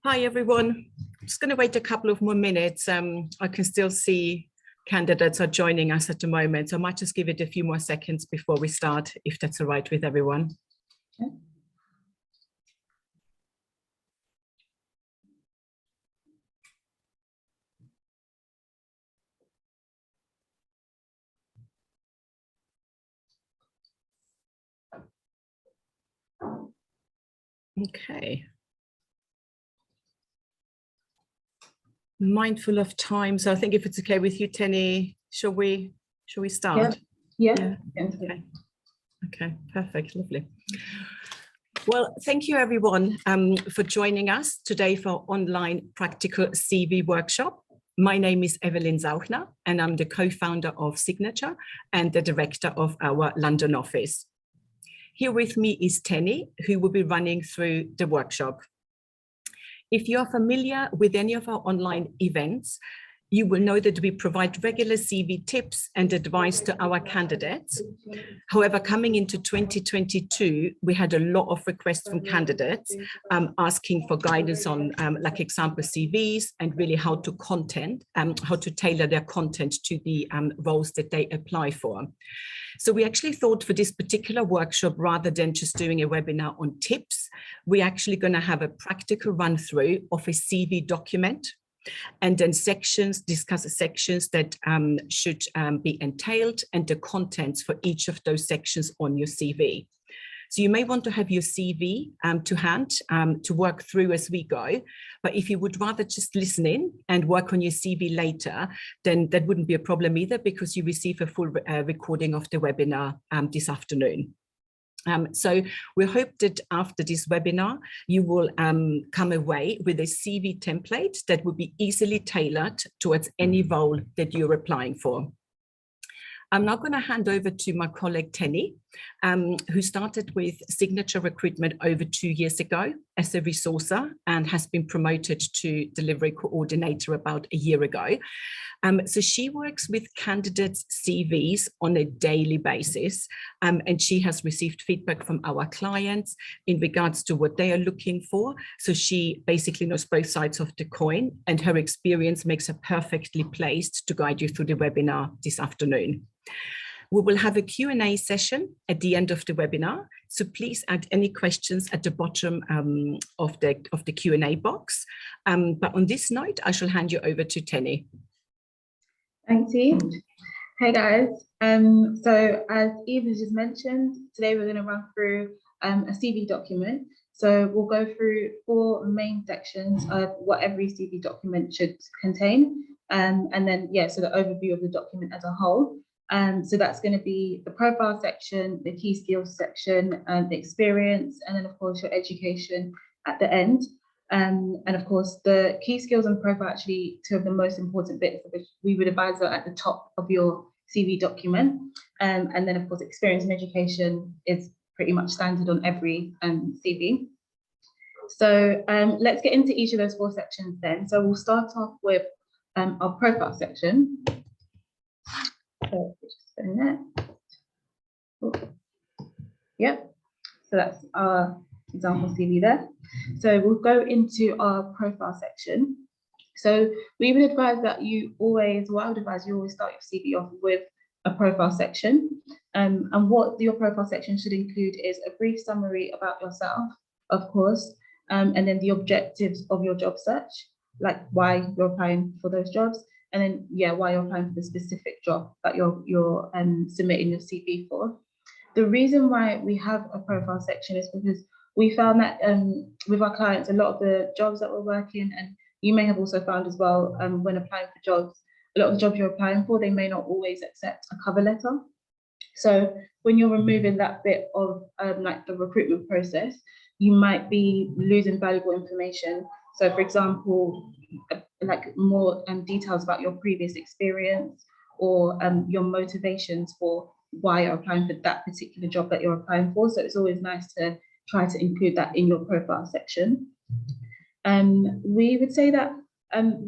Hi, everyone. I'm just going to wait a couple of more minutes. I can still see candidates are joining us at the moment, so I might just give it a few more seconds before we start, if that's all right with everyone. Okay. Mindful of time, so I think if it's okay with you, Tenny, shall we start? Yeah. Okay, perfect, lovely. Well, thank you everyone for joining us today for our online practical CV workshop. My name is Evelyn Zauchner, and I'm the co-founder of Signature and the director of our London office. Here with me is Tenny, who will be running through the workshop. If you're familiar with any of our online events, you will know that we provide regular CV tips and advice to our candidates. However, coming into 2022, we had a lot of requests from candidates asking for guidance on like example CVs and really how to tailor their content to the roles that they apply for. So we actually thought for this particular workshop, rather than just doing a webinar on tips, we're actually going to have a practical run through of a CV document, and then discuss sections that should be entailed and the contents for each of those sections on your CV. So you may want to have your CV to hand to work through as we go, but if you would rather just listen in and work on your CV later, then that wouldn't be a problem either, because you receive a full recording of the webinar this afternoon. So we hope that after this webinar, you will come away with a CV template that will be easily tailored towards any role that you're applying for. I'm now going to hand over to my colleague Tenny, who started with Signature Recruitment over 2 years ago as a resourcer and has been promoted to delivery coordinator about a year ago. So she works with candidates' CVs on a daily basis, and she has received feedback from our clients in regards to what they are looking for. So she basically knows both sides of the coin, and her experience makes her perfectly placed to guide you through the webinar this afternoon. We will have a Q&A session at the end of the webinar, so please add any questions at the bottom of the Q&A box. But on this note, I shall hand you over to Tenny. Thanks, Eve. Hey guys, so as Eve has just mentioned, today we're going to run through a CV document. So we'll go through 4 main sections of what every CV document should contain, and then so the overview of the document as a whole. So that's going to be the profile section, the key skills section, the experience, and then of course your education at the end. And of course, the key skills and profile are actually 2 of the most important bits, which we would advise are at the top of your CV document. And then of course, experience and education is pretty much standard on every CV. So let's get into each of those 4 sections then. So we'll start off with our profile section. So just in there. Oh. Yep. So that's our example CV there. So we'll go into our profile section. So we would advise that you always start your CV off with a profile section. And what your profile section should include is a brief summary about yourself, of course, and then the objectives of your job search, like why you're applying for those jobs, and then why you're applying for the specific job that you're submitting your CV for. The reason why we have a profile section is because we found that with our clients, a lot of the jobs that we're working, and you may have also found as well when applying for jobs, a lot of the jobs you're applying for, they may not always accept a cover letter. So when you're removing that bit of like the recruitment process, you might be losing valuable information. So for example, like more details about your previous experience, or your motivations for why you're applying for that particular job that you're applying for. So it's always nice to try to include that in your profile section. We would say that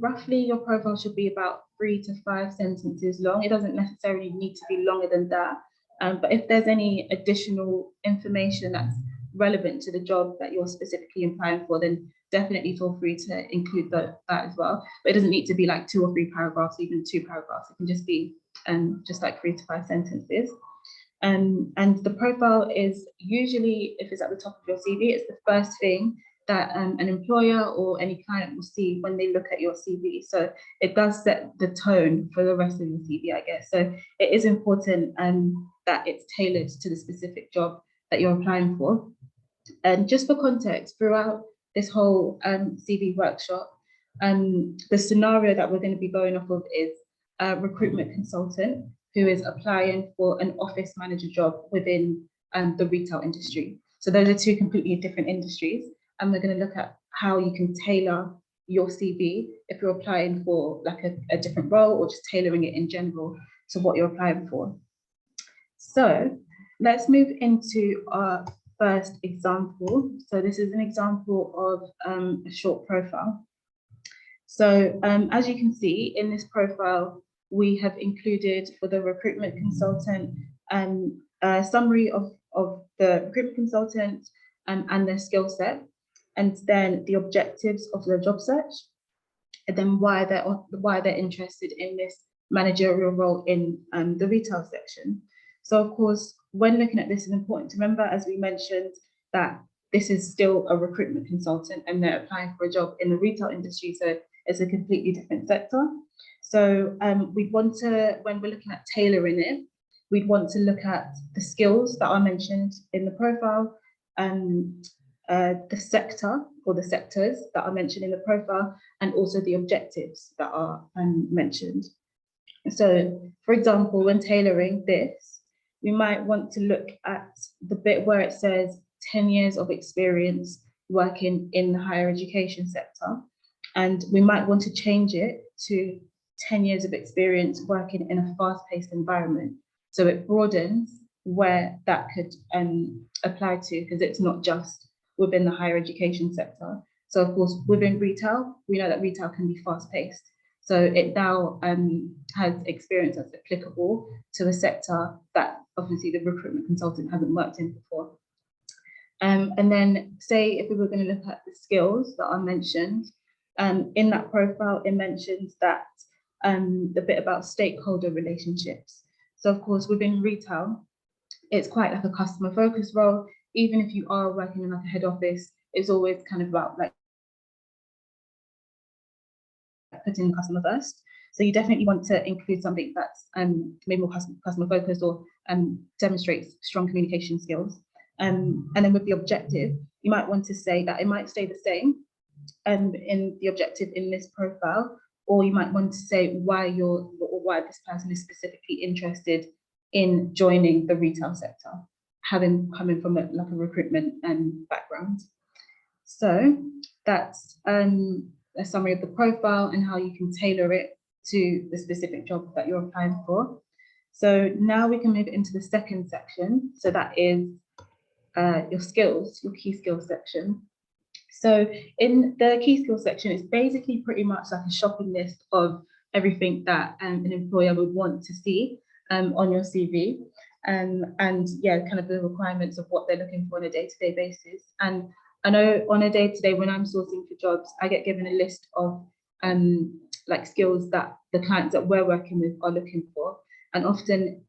roughly your profile should be about 3 to 5 sentences long. It doesn't necessarily need to be longer than that. But if there's any additional information that's relevant to the job that you're specifically applying for, then definitely feel free to include that as well. But it doesn't need to be like 2 or 3 paragraphs, even 2 paragraphs. It can just be just like 3 to 5 sentences. And the profile is usually, if it's at the top of your CV, it's the first thing that an employer or any client will see when they look at your CV. So it does set the tone for the rest of your CV, I guess. So it is important that it's tailored to the specific job that you're applying for. And just for context, throughout this whole CV workshop, the scenario that we're going to be going off of is a recruitment consultant who is applying for an office manager job within the retail industry. So those are 2 completely different industries. And we're going to look at how you can tailor your CV if you're applying for like a different role, or just tailoring it in general to what you're applying for. So let's move into our first example. So this is an example of a short profile. So as you can see in this profile, we have included for the recruitment consultant a summary of the recruitment consultant and their skill set, and then the objectives of the job search, and then why they're interested in this managerial role in the retail section. So of course, when looking at this, it's important to remember, as we mentioned, that this is still a recruitment consultant and they're applying for a job in the retail industry. So it's a completely different sector. So we want to, when we're looking at tailoring it, we'd want to look at the skills that are mentioned in the profile, the sector or the sectors that are mentioned in the profile, and also the objectives that are mentioned. So, for example, when tailoring this, we might want to look at the bit where it says 10 years of experience working in the higher education sector, and we might want to change it to 10 years of experience working in a fast-paced environment. So it broadens where that could apply to, because it's not just within the higher education sector. So of course, within retail, we know that retail can be fast-paced. So it now has experience that's applicable to a sector that obviously the recruitment consultant hasn't worked in before. And then say if we were going to look at the skills that are mentioned, in that profile, it mentions that the bit about stakeholder relationships. So of course, within retail, it's quite like a customer focused role. Even if you are working in like a head office, it's always kind of about like putting the customer first. So you definitely want to include something that's maybe more customer focused, or demonstrates strong communication skills. And then with the objective, you might want to say that it might stay the same in the objective in this profile, or you might want to say why this person is specifically interested in joining the retail sector, coming from a recruitment background. So that's a summary of the profile and how you can tailor it to the specific job that you're applying for. So now we can move into the second section. So that is your skills, your key skills section. So in the key skills section, it's basically pretty much like a shopping list of everything that an employer would want to see on your CV, and yeah, kind of the requirements of what they're looking for on a day-to-day basis. And I know on a day-to-day, when I'm sourcing for jobs, I get given a list of like skills that the clients that we're working with are looking for, and often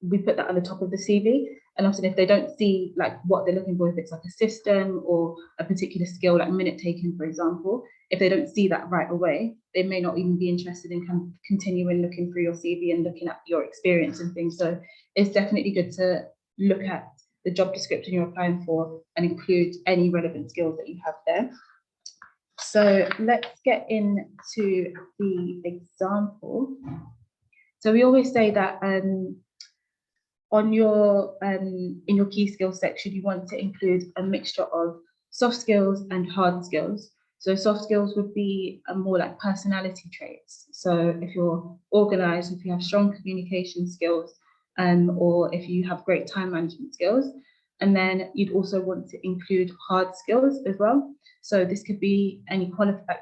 we put that on the top of the CV. And often if they don't see like what they're looking for, if it's like a system or a particular skill, like minute taking, for example, if they don't see that right away, they may not even be interested in kind of continuing looking through your CV and looking at your experience and things. So it's definitely good to look at the job description you're applying for and include any relevant skills that you have there. So let's get into the example. So we always say that on your in your key skills section, you want to include a mixture of soft skills and hard skills. So soft skills would be more like personality traits. So if you're organized, if you have strong communication skills, or if you have great time management skills. And then you'd also want to include hard skills as well. So this could be any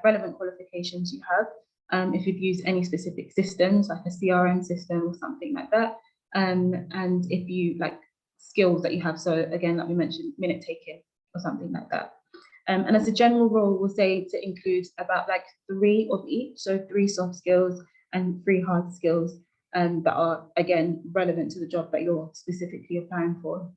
relevant qualifications you have. If you've used any specific systems like a CRM system or something like that. And if you like skills that you have. So again, like we mentioned, minute taking or something like that. And as a general rule, we'll say to include about like 3 of each, so 3 soft skills and 3 hard skills that are, again, relevant to the job that you're specifically applying for.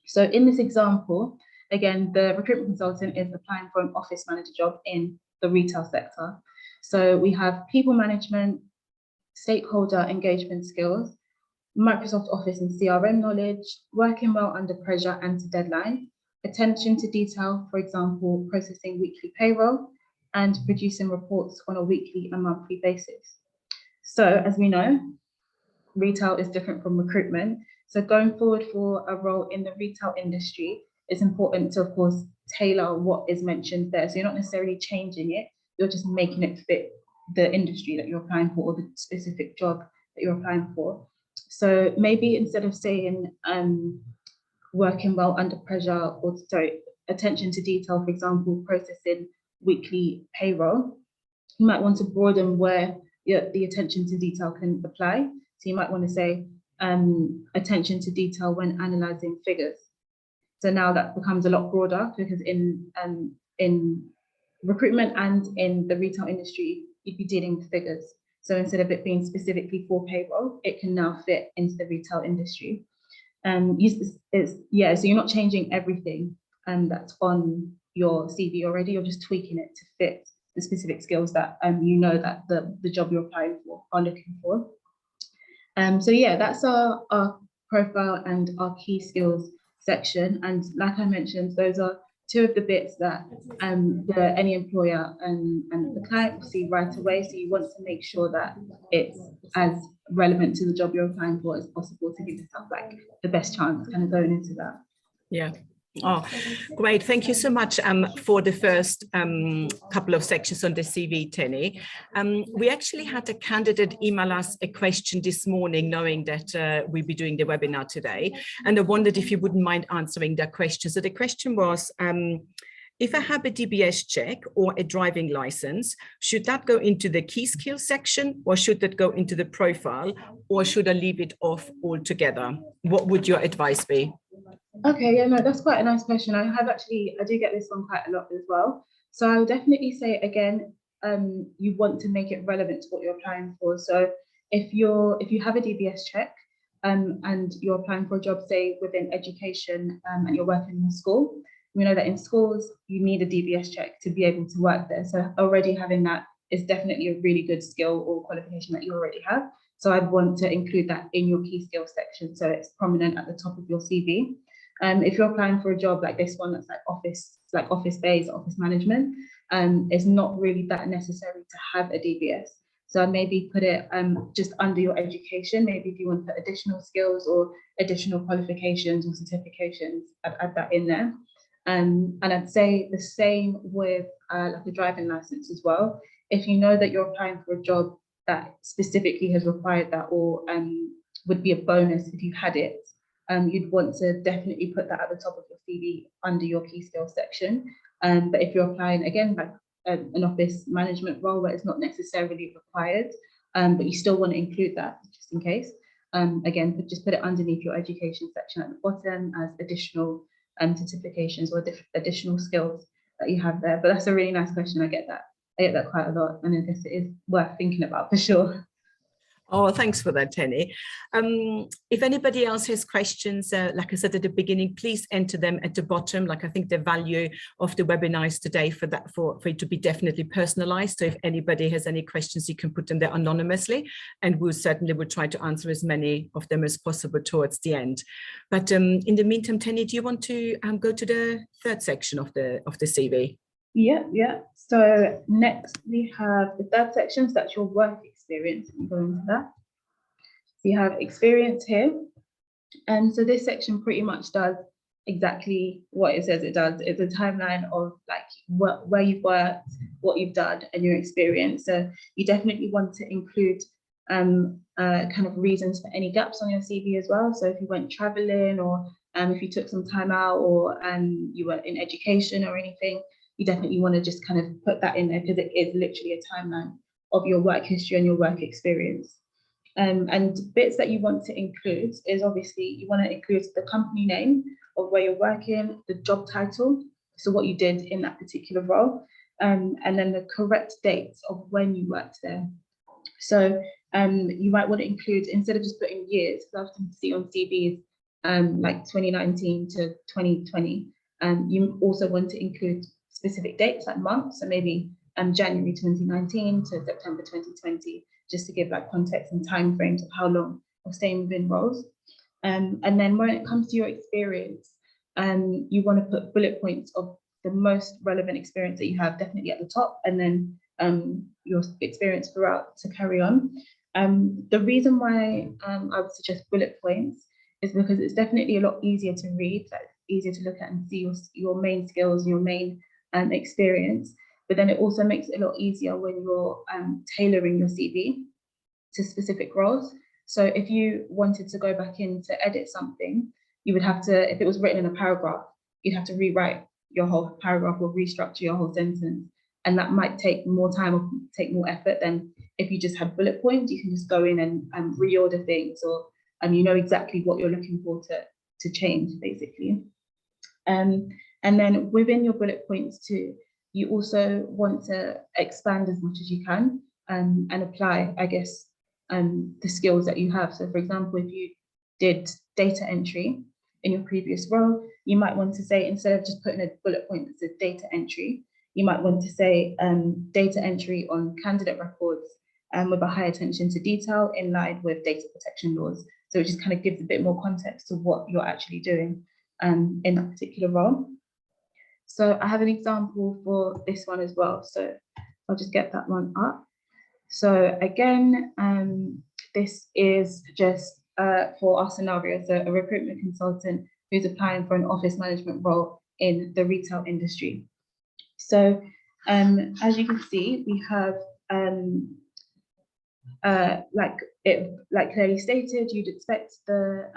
So in this example, again, the recruitment consultant is applying for an office manager job in the retail sector. So we have people management, stakeholder engagement skills, Microsoft Office and CRM knowledge, working well under pressure and to deadline, attention to detail, for example, processing weekly payroll, and producing reports on a weekly and monthly basis. So as we know, retail is different from recruitment. So going forward for a role in the retail industry, it's important to, of course, tailor what is mentioned there. So you're not necessarily changing it, you're just making it fit the industry that you're applying for or the specific job that you're applying for. So maybe instead of saying working well under pressure, or sorry, attention to detail, for example, processing weekly payroll, you might want to broaden where the attention to detail can apply. So you might want to say attention to detail when analysing figures. So now that becomes a lot broader, because in recruitment and in the retail industry, you'd be dealing with figures. So instead of it being specifically for payroll, it can now fit into the retail industry. So you're not changing everything that's on your CV already, you're just tweaking it to fit the specific skills that you know that the job you're applying for are looking for. So yeah, that's our profile and our key skills section. And like I mentioned, those are 2 of the bits that any employer and the client will see right away. So you want to make sure that it's as relevant to the job you're applying for as possible to give yourself like the best chance kind of going into that. Yeah. Oh, great. Thank you so much for the first couple of sections on the CV, Tenny. We actually had a candidate email us a question this morning, knowing that we'll be doing the webinar today. And I wondered if you wouldn't mind answering that question. So the question was, if I have a DBS check or a driving license, should that go into the key skills section, or should that go into the profile, or should I leave it off altogether? What would your advice be? Okay, yeah, no, that's quite a nice question. I do get this one quite a lot as well. So I would definitely say, again, you want to make it relevant to what you're applying for. So if you have a DBS check and you're applying for a job, say within education and you're working in a school, we know that in schools you need a DBS check to be able to work there. So already having that is definitely a really good skill or qualification that you already have. So I'd want to include that in your key skills section, so it's prominent at the top of your CV. If you're applying for a job like this one, that's like office-based, office management, it's not really that necessary to have a DBS. So I'd maybe put it just under your education. Maybe if you want to put additional skills or additional qualifications or certifications, I'd add that in there. And I'd say the same with like a driving license as well. If you know that you're applying for a job that specifically has required that, or would be a bonus if you had it, you'd want to definitely put that at the top of your CV under your key skills section. But if you're applying, again, like an office management role where it's not necessarily required, but you still want to include that just in case, again, just put it underneath your education section at the bottom as additional certifications or additional skills that you have there. But that's a really nice question. I get that quite a lot, and I guess it is worth thinking about for sure. Oh, thanks for that, Tenny. If anybody else has questions, like I said at the beginning, please enter them at the bottom. Like I think the value of the webinar is today for it to be definitely personalized. So if anybody has any questions, you can put them there anonymously, and we'll certainly try to answer as many of them as possible towards the end. But in the meantime, Tenny, do you want to go to the third section of the CV? Yeah. So next we have the third section, so that's your work experience. You go into that. So you have experience here. And so this section pretty much does exactly what it says it does. It's a timeline of like where you've worked, what you've done, and your experience. So you definitely want to include kind of reasons for any gaps on your CV as well. So if you went traveling, or if you took some time out, or you were in education or anything, you definitely want to just kind of put that in there, because it is literally a timeline of your work history and your work experience. And bits that you want to include is obviously you want to include the company name of where you're working, the job title, so what you did in that particular role, and then the correct dates of when you worked there. So you might want to include, instead of just putting years, because I often see on CVs like 2019 to 2020, you also want to include specific dates like months, so maybe January 2019 to September 2020, just to give like context and time frames of how long you're staying within roles. And then when it comes to your experience, you want to put bullet points of the most relevant experience that you have definitely at the top, and then your experience throughout to carry on. The reason why I would suggest bullet points is because it's definitely a lot easier to read, like easier to look at and see your main skills, your main experience. But then it also makes it a lot easier when you're tailoring your CV to specific roles. So if you wanted to go back in to edit something, you would have to, if it was written in a paragraph, you'd have to rewrite your whole paragraph or restructure your whole sentence. And that might take more time or take more effort than if you just had bullet points. You can just go in and reorder things, or you know exactly what you're looking for to change, basically. And then within your bullet points too, you also want to expand as much as you can and apply, I guess, the skills that you have. So for example, if you did data entry in your previous role, you might want to say, instead of just putting a bullet point that says data entry, you might want to say data entry on candidate records with a high attention to detail in line with data protection laws. So it just kind of gives a bit more context to what you're actually doing in that particular role. So I have an example for this one as well. So I'll just get that one up. So again, this is just for our scenario. So a recruitment consultant who's applying for an office management role in the retail industry. So as you can see, we have like clearly stated, you'd expect the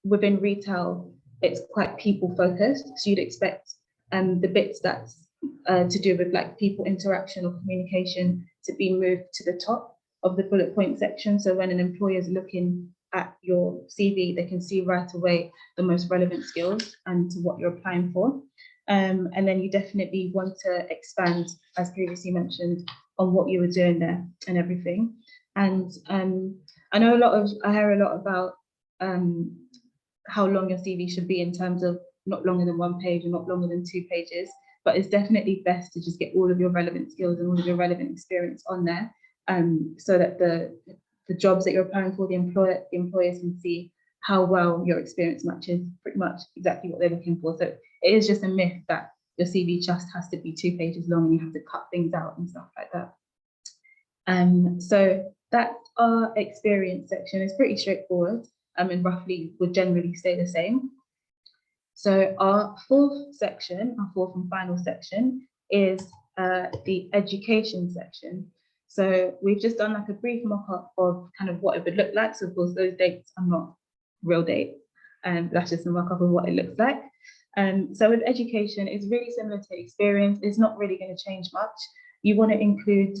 within retail, it's quite people focused. So you'd expect the bits that's to do with like people interaction or communication to be moved to the top of the bullet point section. So when an employer is looking at your CV, they can see right away the most relevant skills and to what you're applying for. And then you definitely want to expand, as previously mentioned, on what you were doing there and everything. And I hear a lot about how long your CV should be in terms of not longer than 1 page and not longer than 2 pages, but it's definitely best to just get all of your relevant skills and all of your relevant experience on there, so that the jobs that you're applying for, the employers can see how well your experience matches pretty much exactly what they're looking for. So it is just a myth that your CV just has to be 2 pages long and you have to cut things out and stuff like that. So that's our experience section. It's pretty straightforward and roughly would generally stay the same. So our fourth and final section is the education section. So we've just done like a brief mock-up of kind of what it would look like. So of course those dates are not real dates, that's just a mock-up of what it looks like. So with education, it's really similar to experience. It's not really going to change much. You want to include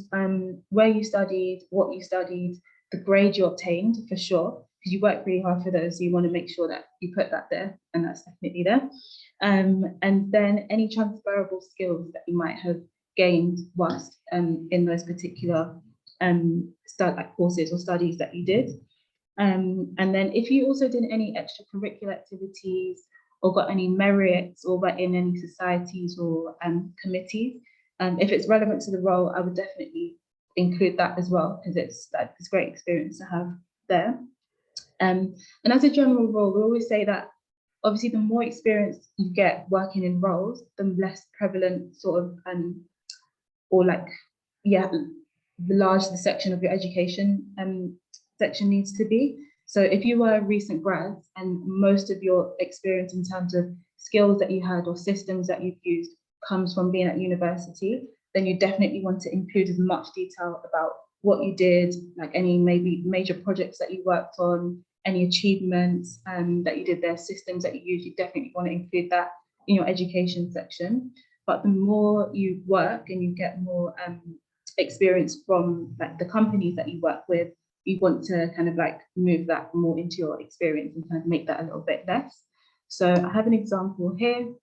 where you studied, what you studied, the grade you obtained for sure, because you work really hard for those. So you want to make sure that you put that there, and that's definitely there. And then any transferable skills that you might have gained whilst in those particular courses or studies that you did. And then if you also did any extracurricular activities or got any merits or were in any societies or committees, if it's relevant to the role, I would definitely include that as well, because it's great experience to have there. And as a general rule, we always say that obviously the more experience you get working in roles, the less prevalent sort of the larger the section of your education section needs to be. So if you were a recent grad and most of your experience in terms of skills that you had or systems that you've used comes from being at university, then you definitely want to include as much detail about what you did, like any maybe major projects that you worked on, any achievements that you did there, systems that you use, you definitely want to include that in your education section. But the more you work and you get more experience from like the companies that you work with you want to kind of like move that more into your experience and kind of make that a little bit less. So I have an example here.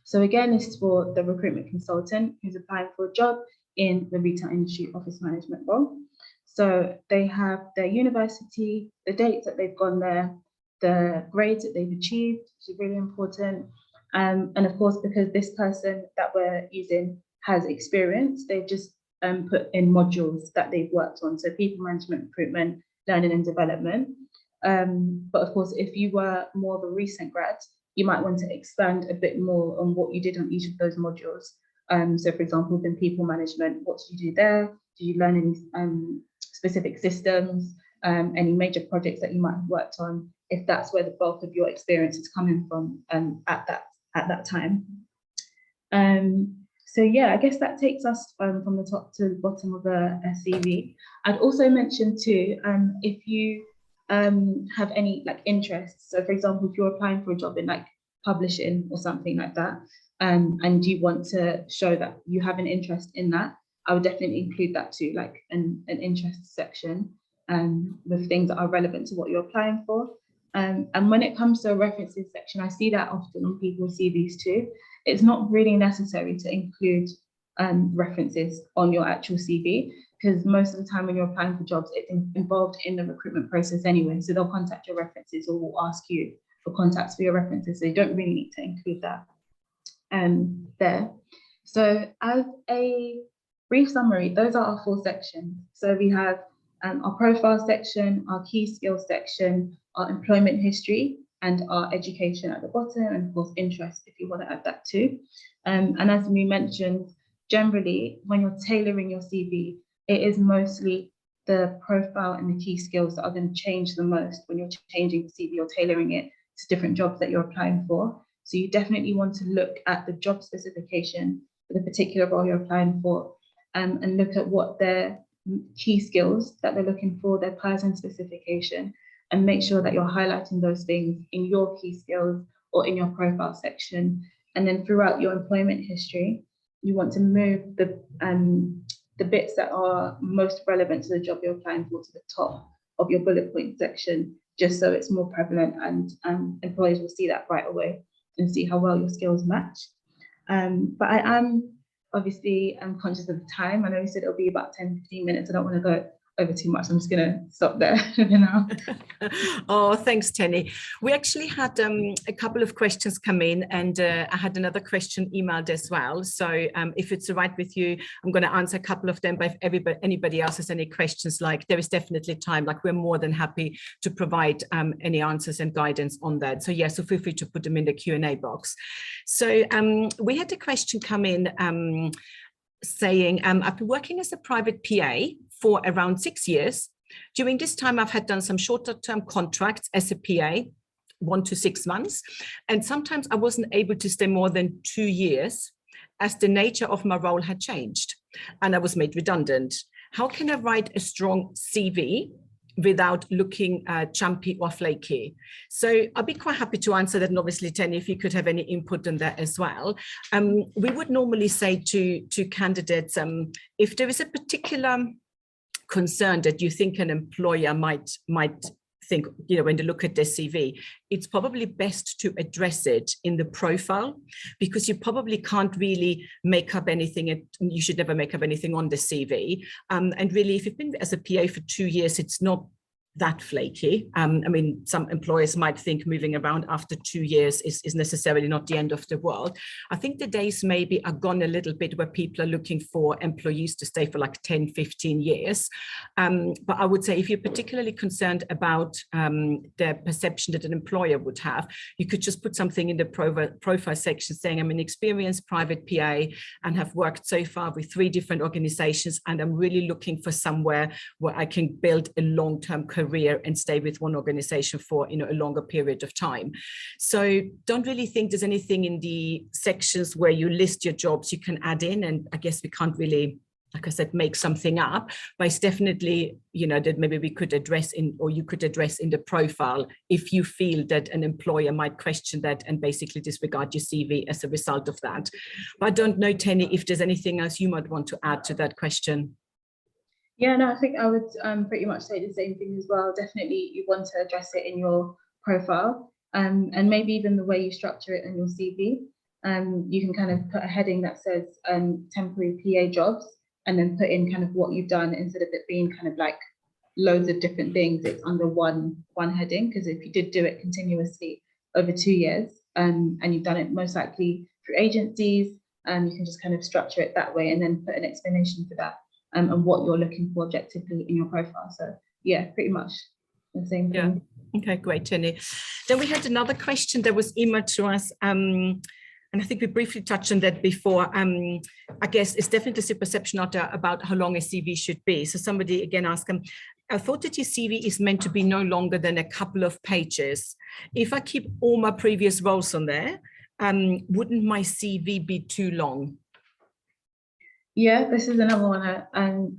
So again, this is for the recruitment consultant who's applying for a job in the retail industry office management role. So they have their university, the dates that they've gone there, the grades that they've achieved, which is really important. And of course, because this person that we're using has experience, they've just put in modules that they've worked on. So people management, recruitment, learning and development. But of course, if you were more of a recent grad, you might want to expand a bit more on what you did on each of those modules. So for example, within people management, what did you do there? Did you learn any specific systems, any major projects that you might have worked on, if that's where the bulk of your experience is coming from at that time. So yeah, I guess that takes us from the top to the bottom of a CV. I'd also mention too, if you have any like interests. So for example, if you're applying for a job in like publishing or something like that, and you want to show that you have an interest in that, I would definitely include that too, like an interest section with things that are relevant to what you're applying for. And when it comes to a references section, I see that often on people's CVs too. It's not really necessary to include references on your actual CV, because most of the time when you're applying for jobs, it's involved in the recruitment process anyway. So they'll contact your references or will ask you for contacts for your references. So you don't really need to include that there. So as a brief summary, those are our 4 sections. So we have our profile section, our key skills section, our employment history, and our education at the bottom, and of course interest if you want to add that too. And as we mentioned, generally when you're tailoring your CV, it is mostly the profile and the key skills that are going to change the most when you're changing the CV or tailoring it to different jobs that you're applying for. So you definitely want to look at the job specification for the particular role you're applying for, and look at what their key skills that they're looking for, their person specification, and make sure that you're highlighting those things in your key skills or in your profile section. And then throughout your employment history, you want to move the bits that are most relevant to the job you're applying for to the top of your bullet point section, just so it's more prevalent and employers will see that right away and see how well your skills match. But I am obviously conscious of the time. I know you said it'll be about 10-15 minutes. I don't want to go over too much. I'm just going to stop there for now. Oh, thanks, Tenny. We actually had a couple of questions come in, and I had another question emailed as well. So if it's all right with you, I'm going to answer a couple of them. But if anybody else has any questions, like there is definitely time, like we're more than happy to provide any answers and guidance on that. So yeah, so feel free to put them in the Q&A box. So we had a question come in saying, I've been working as a private PA for around 6 years. During this time, I've had done some shorter term contracts as a PA, 1 to 6 months. And sometimes I wasn't able to stay more than 2 years as the nature of my role had changed and I was made redundant. How can I write a strong CV without looking jumpy or flaky? So I'll be quite happy to answer that. And obviously, Tenny, if you could have any input on that as well. We would normally say to candidates, if there is a particular concern that you think an employer might think, you know, when they look at their CV, it's probably best to address it in the profile, because you probably can't really make up anything, and you should never make up anything on the CV. And really, if you've been as a PA for 2 years, it's not that flaky. I mean, some employers might think moving around after 2 years is necessarily not the end of the world. I think the days maybe are gone a little bit where people are looking for employees to stay for like 10, 15 years. But I would say if you're particularly concerned about the perception that an employer would have, you could just put something in the profile section saying, I'm an experienced private PA and have worked so far with 3 different organizations, and I'm really looking for somewhere where I can build a long-term career and stay with one organization for, you know, a longer period of time. So don't really think there's anything in the sections where you list your jobs you can add in, and I guess we can't really, like I said, make something up, but it's definitely, you know, that maybe we could address in, or you could address in the profile if you feel that an employer might question that and basically disregard your CV as a result of that. But I don't know, Tenny, if there's anything else you might want to add to that question. Yeah, no, I think I would pretty much say the same thing as well. Definitely, you want to address it in your profile, and maybe even the way you structure it in your CV. You can kind of put a heading that says temporary PA jobs, and then put in kind of what you've done instead of it being kind of like loads of different things. It's under one heading, because if you did do it continuously over 2 years, and you've done it most likely through agencies, you can just kind of structure it that way, and then put an explanation for that. And what you're looking for objectively in your profile. So yeah, pretty much the same thing. Yeah. Okay, great, Jenny. Then we had another question that was emailed to us. And I think we briefly touched on that before. I guess it's definitely a perception out there about how long a CV should be. So somebody again asked I thought that your CV is meant to be no longer than a couple of pages. If I keep all my previous roles on there, wouldn't my CV be too long? Yeah, this is another one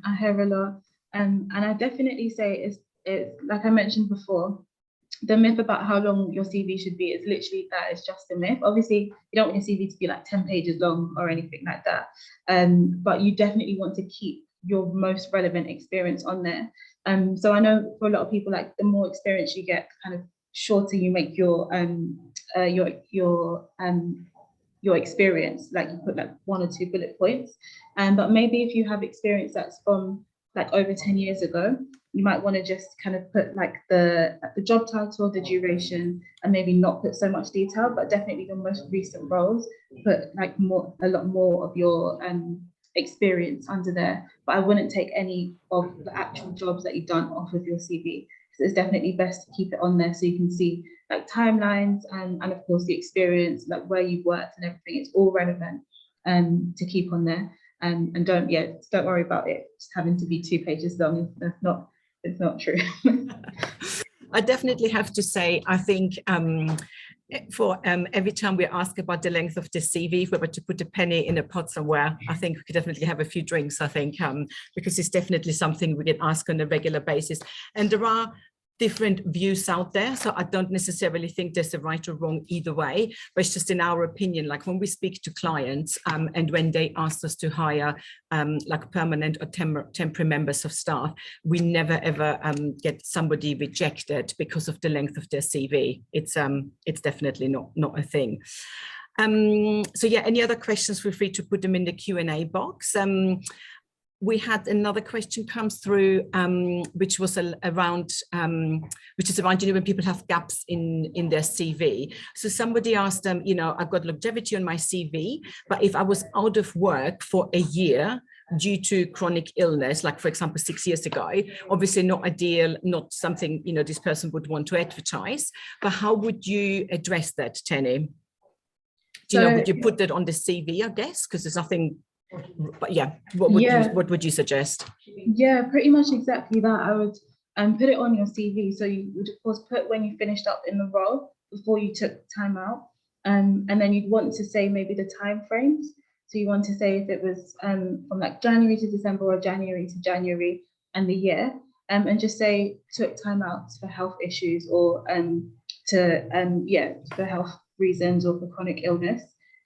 I hear a lot. And I definitely say it's like I mentioned before, the myth about how long your CV should be is literally that. It's just a myth. Obviously, you don't want your CV to be like 10 pages long or anything like that. But you definitely want to keep your most relevant experience on there. So I know for a lot of people, like the more experience you get, kind of shorter you make your experience, like you put like 1 or 2 bullet points. But maybe if you have experience that's from like over 10 years ago, you might want to just kind of put like the job title, the duration, and maybe not put so much detail, but definitely the most recent roles, put like a lot more of your experience under there. But I wouldn't take any of the actual jobs that you've done off of your CV. So it's definitely best to keep it on there so you can see like timelines and of course the experience, like where you've worked and everything. It's all relevant to keep on there. And don't worry about it just having to be 2 pages long. It's not true. I definitely have to say, I think for every time we ask about the length of the CV, if we were to put a penny in a pot somewhere, I think we could definitely have a few drinks, I think, because it's definitely something we get asked on a regular basis. And there are different views out there. So I don't necessarily think there's a right or wrong either way, but it's just in our opinion, like when we speak to clients and when they ask us to hire like permanent or temporary members of staff, we never ever get somebody rejected because of the length of their CV. It's definitely not a thing. So yeah, any other questions, feel free to put them in the Q&A box. We had another question comes through, which was around, when people have gaps in their CV. So somebody asked them, I've got longevity on my CV, but if I was out of work for a year due to chronic illness, like for example, 6 years ago, obviously not ideal, not something, this person would want to advertise, but how would you address that, Tenny? Would you put that on the CV, I guess, because there's nothing. But yeah, what would you suggest? Yeah, pretty much exactly that. I would put it on your CV. So you would of course put when you finished up in the role before you took time out, and then you'd want to say maybe the time frames. So you want to say if it was from like January to December or January to January and the year, and just say took time out for health issues or for health reasons or for chronic illness.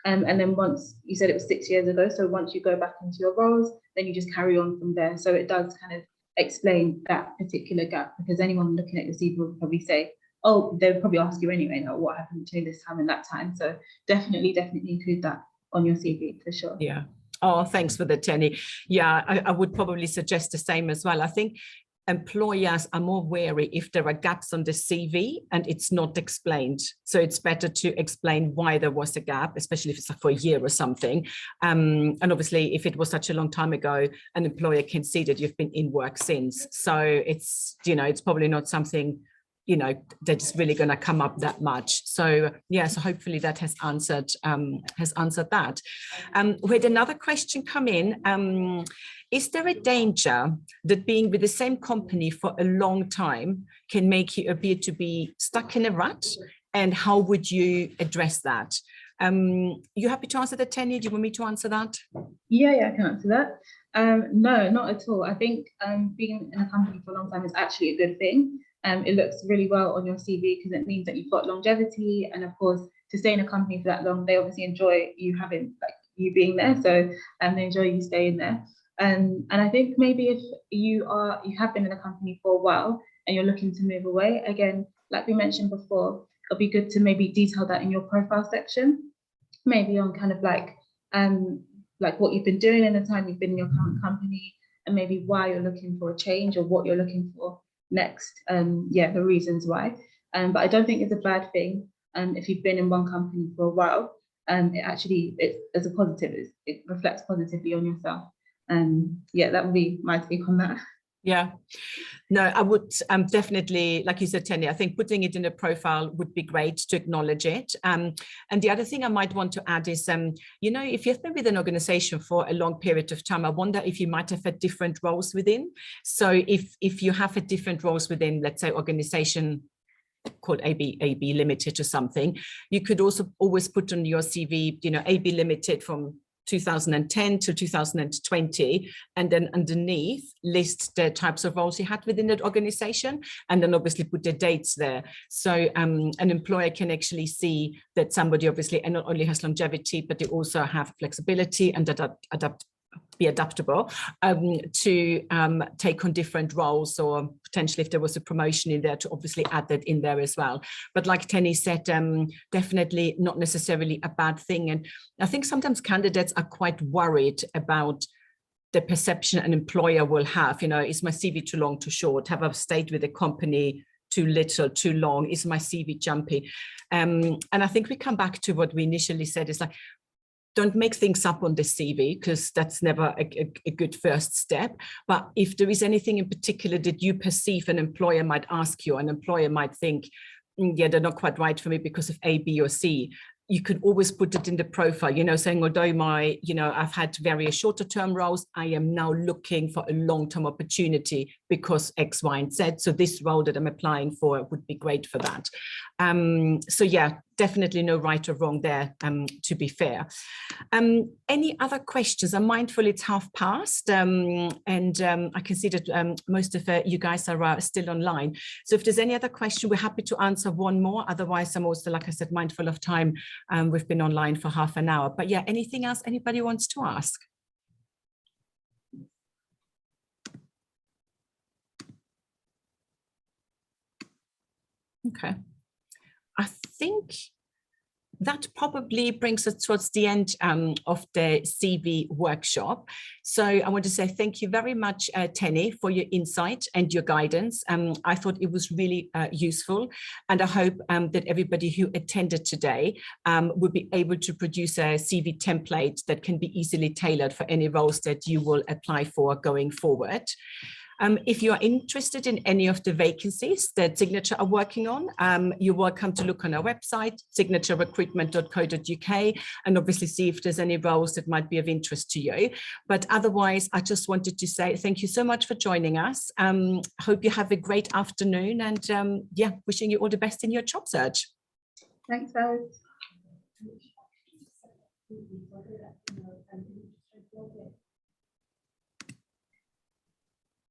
And then once you said it was 6 years ago, so once you go back into your roles, then you just carry on from there. So it does kind of explain that particular gap, because anyone looking at your CV will probably say, oh, they'll probably ask you anyway, like, what happened between this time and that time. So definitely include that on your CV for sure. Yeah. Oh, thanks for that, Tenny. Yeah, I would probably suggest the same as well. I think employers are more wary if there are gaps on the CV and it's not explained. So it's better to explain why there was a gap, especially if it's like for a year or something. And obviously, if it was such a long time ago, an employer can see that you've been in work since. So it's, it's probably not something, that's really going to come up that much. So yeah, so hopefully that has answered that. We had another question come in. Is there a danger that being with the same company for a long time can make you appear to be stuck in a rut? And how would you address that? You happy to answer that, Tenny? Do you want me to answer that? Yeah, I can answer that. No, not at all. I think being in a company for a long time is actually a good thing. It looks really well on your CV because it means that you've got longevity, and of course, to stay in a company for that long, they obviously enjoy you being there, so they enjoy you staying there. And I think maybe if you have been in a company for a while and you're looking to move away, again, like we mentioned before, it'll be good to maybe detail that in your profile section, maybe on kind of like what you've been doing in the time you've been in your current company, and maybe why you're looking for a change or what you're looking for next. The reasons why. But I don't think it's a bad thing if you've been in one company for a while. It's a positive. It reflects positively on yourself. That would be my take on that. Yeah, no, I would definitely, like you said, Tenny, I think putting it in a profile would be great to acknowledge it. And the other thing I might want to add is, if you've been with an organization for a long period of time, I wonder if you might have had different roles within. So if you have had different roles within, let's say, organization called AB Limited or something, you could also always put on your CV, AB Limited from 2010 to 2020, and then underneath list the types of roles you had within that organization, and then obviously put the dates there. So an employer can actually see that somebody obviously and not only has longevity, but they also have flexibility and be adaptable to take on different roles, or potentially if there was a promotion in there to obviously add that in there as well. But like Tenny said, definitely not necessarily a bad thing. And I think sometimes candidates are quite worried about the perception an employer will have. Is my CV too long, too short? Have I stayed with the company too little, too long? Is my CV jumpy? And I think we come back to what we initially said, is like, don't make things up on the CV, because that's never a good first step. But if there is anything in particular that you perceive an employer might ask you, an employer might think, yeah, they're not quite right for me because of A, B, or C, you could always put it in the profile, saying, although I've had various shorter term roles, I am now looking for a long-term opportunity because X, Y, and Z. So this role that I'm applying for would be great for that. So yeah, definitely no right or wrong there, to be fair. Any other questions? I'm mindful it's past, and I can see that most of you guys are still online. So if there's any other question, we're happy to answer one more. Otherwise, I'm also, like I said, mindful of time. We've been online for half an hour. But yeah, anything else anybody wants to ask? Okay. I think that probably brings us towards the end of the CV workshop. So I want to say thank you very much, Tenny, for your insight and your guidance. I thought it was really useful, and I hope that everybody who attended today will be able to produce a CV template that can be easily tailored for any roles that you will apply for going forward. If you are interested in any of the vacancies that Signature are working on, you're welcome to look on our website, signaturerecruitment.co.uk, and obviously see if there's any roles that might be of interest to you. But otherwise, I just wanted to say thank you so much for joining us. Hope you have a great afternoon, and yeah, wishing you all the best in your job search. Thanks, guys.